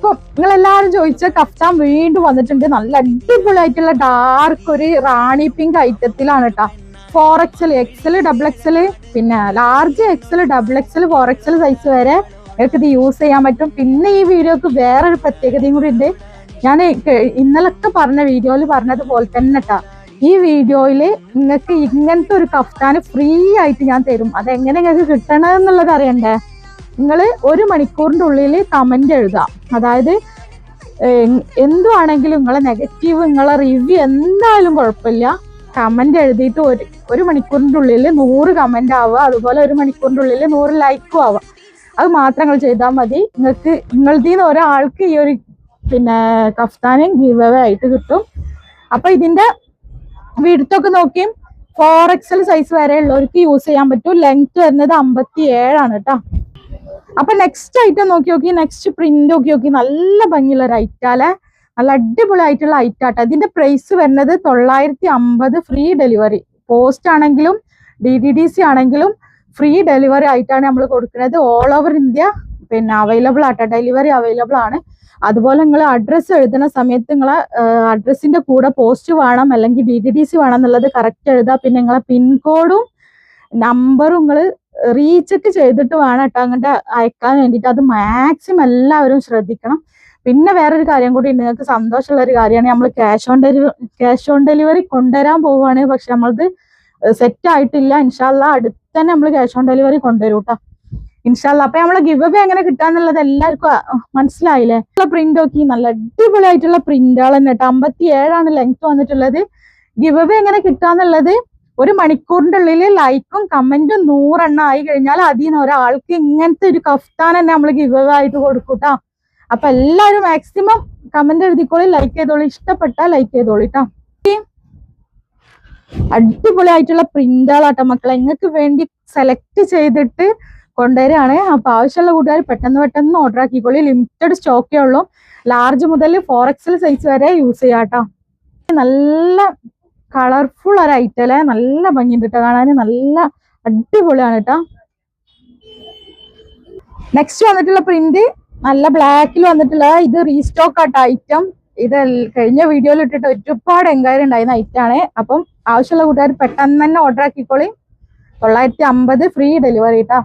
അപ്പൊ നിങ്ങളെല്ലാവരും ചോദിച്ച കഫ്താൻ വീണ്ടും വന്നിട്ടുണ്ട്. നല്ല അടിപൊളിയായിട്ടുള്ള ഡാർക്ക് ഒരു റാണി പിങ്ക് ഐറ്റത്തിലാണ് കേട്ടോ. 4XL, XL, XXL, പിന്നെ large XL, XXL, 4XL size വരെ നിങ്ങൾക്ക് ഇത് യൂസ് ചെയ്യാൻ പറ്റും. പിന്നെ ഈ വീഡിയോക്ക് വേറൊരു പ്രത്യേകതയും കൂടി ഉണ്ട്. ഞാൻ ഇന്നലൊക്കെ പറഞ്ഞ വീഡിയോയിൽ പറഞ്ഞതുപോലെ തന്നെ കേട്ടോ, ഈ വീഡിയോയില് നിങ്ങൾക്ക് ഇങ്ങനത്തെ ഒരു കഫ്താന് ഫ്രീ ആയിട്ട് ഞാൻ തരും. അതെങ്ങനെ നിങ്ങൾക്ക് കിട്ടണമെന്നുള്ളത് അറിയണ്ടേ? നിങ്ങൾ 1 മണിക്കൂറിൻ്റെ ഉള്ളിൽ കമന്റ് എഴുതാം. അതായത് എന്തുവാണെങ്കിലും നിങ്ങളെ നെഗറ്റീവ്, നിങ്ങളെ റിവ്യൂ എന്തായാലും കുഴപ്പമില്ല. കമന്റ് എഴുതിയിട്ട് ഒരു മണിക്കൂറിൻ്റെ ഉള്ളിൽ 100 കമന്റ് ആവുക, അതുപോലെ 1 മണിക്കൂറിൻ്റെ ഉള്ളിൽ 100 ലൈക്കും ആവുക. അത് മാത്രം നിങ്ങൾ ചെയ്താൽ മതി. നിങ്ങളുടെ ഒരാൾക്ക് ഈ ഒരു പിന്നെ കഫ്താന് ഗിവ് അവേ ആയിട്ട് കിട്ടും. അപ്പൊ ഇതിന്റെ വിഡ്ത്തൊക്കെ നോക്കിയും 4XL സൈസ് വരെ ഉള്ളവർക്ക് യൂസ് ചെയ്യാൻ പറ്റും. ലെങ്ത് വരുന്നത് 57 ആണ് കേട്ടോ. അപ്പൊ നെക്സ്റ്റ് ഐറ്റം നോക്കി, നെക്സ്റ്റ് പ്രിന്റ് നോക്കി. നല്ല ഭംഗിയുള്ള ഒരു ഐറ്റാലെ, നല്ല അടിപൊളി ആയിട്ടുള്ള ഐറ്റാട്ടോ. ഇതിന്റെ പ്രൈസ് വരുന്നത് 950 ഫ്രീ ഡെലിവറി. പോസ്റ്റ് ആണെങ്കിലും DDDC ആണെങ്കിലും ഫ്രീ ഡെലിവറി ആയിട്ടാണ് നമ്മൾ കൊടുക്കുന്നത്. ഓൾ ഓവർ ഇന്ത്യ പിന്നെ അവൈലബിൾ ആട്ടോ, ഡെലിവറി അവൈലബിൾ ആണ്. അതുപോലെ നിങ്ങൾ അഡ്രസ്സ് എഴുതുന്ന സമയത്ത് നിങ്ങളെ അഡ്രസ്സിന്റെ കൂടെ പോസ്റ്റ് വേണം, അല്ലെങ്കിൽ DDDC വേണം എന്നുള്ളത് കറക്റ്റ് എഴുതുക. പിന്നെ നിങ്ങളെ പിൻകോഡും നമ്പറും നിങ്ങൾ റീചെക്ക് ചെയ്തിട്ട് വേണം കേട്ടോ അങ്ങോട്ട് അയക്കാൻ വേണ്ടിയിട്ട്. അത് മാക്സിമം എല്ലാവരും ശ്രദ്ധിക്കണം. പിന്നെ വേറൊരു കാര്യം കൂടി ഉണ്ട്, നിങ്ങൾക്ക് സന്തോഷമുള്ള ഒരു കാര്യമാണ്. നമ്മൾ ക്യാഷ് ഓൺ ഡെലിവറി കൊണ്ടുവരാൻ പോവുകയാണ്. പക്ഷെ നമ്മളത് സെറ്റ് ആയിട്ടില്ല. ഇൻഷാല്ലാ അടുത്ത് തന്നെ നമ്മൾ ക്യാഷ് ഓൺ ഡെലിവറി കൊണ്ടുവരും കേട്ടോ, ഇൻഷാല്ലാ. അപ്പൊ നമ്മളെ ഗിവ് അവേ എങ്ങനെ കിട്ടാന്നുള്ളത് എല്ലാവർക്കും മനസ്സിലായില്ലേ? പ്രിന്റ് നോക്കി, നല്ല അടിപൊളിയായിട്ടുള്ള പ്രിന്റുകൾ തന്നെ കേട്ടോ. 57 ലെങ്ത് വന്നിട്ടുള്ളത്. ഗിവ് അവേ എങ്ങനെ കിട്ടാന്നുള്ളത് 1 മണിക്കൂറിന്റെ ഉള്ളിൽ ലൈക്കും കമന്റും 100 എണ്ണം ആയി കഴിഞ്ഞാൽ അതിൽ നിന്ന് ഒരാൾക്ക് ഇങ്ങനത്തെ ഒരു കഫ്താൻ തന്നെ നമ്മൾ ഗിവ് അവേ ആയിട്ട് കൊടുക്കൂട്ടാ. അപ്പൊ എല്ലാവരും മാക്സിമം കമന്റ് എഴുതിക്കോളി, ലൈക്ക് ചെയ്തോളി, ഇഷ്ടപ്പെട്ടാൽ ലൈക്ക് ചെയ്തോളി കേട്ടോ. അടിപൊളിയായിട്ടുള്ള പ്രിന്റുകളാട്ടോ മക്കളെ, നിങ്ങൾക്ക് വേണ്ടി സെലക്ട് ചെയ്തിട്ട് കൊണ്ടുവരികയാണ്. അപ്പൊ ആവശ്യമുള്ള കൂട്ടുകാർ പെട്ടെന്ന് ഓർഡർ ആക്കിക്കോളി. ലിമിറ്റഡ് സ്റ്റോക്കേ ഉള്ളൂ. ലാർജ് മുതൽ 4XL സൈസ് വരെ യൂസ് ചെയ്യാട്ടോ. നല്ല കളർഫുൾ ഒരു ഐറ്റല്ലേ, നല്ല ഭംഗിയുണ്ട് കേട്ടോ കാണാൻ, നല്ല അടിപൊളിയാണ് കേട്ടോ. നെക്സ്റ്റ് വന്നിട്ടുള്ള പ്രിന്റ് നല്ല ബ്ലാക്കിൽ വന്നിട്ടുള്ള, ഇത് റീസ്റ്റോക്ക് ആട്ടോ ഐറ്റം. ഇത് കഴിഞ്ഞ വീഡിയോയിൽ ഇട്ടിട്ട് ഒരുപാട് എൻക്വയറി ഉണ്ടായിരുന്ന ഐറ്റാണ്. അപ്പം ആവശ്യമുള്ള കൂട്ടുകാർ പെട്ടെന്ന് തന്നെ ഓർഡർ ആക്കിക്കോളി. 950 ഫ്രീ ഡെലിവറി കേട്ടോ.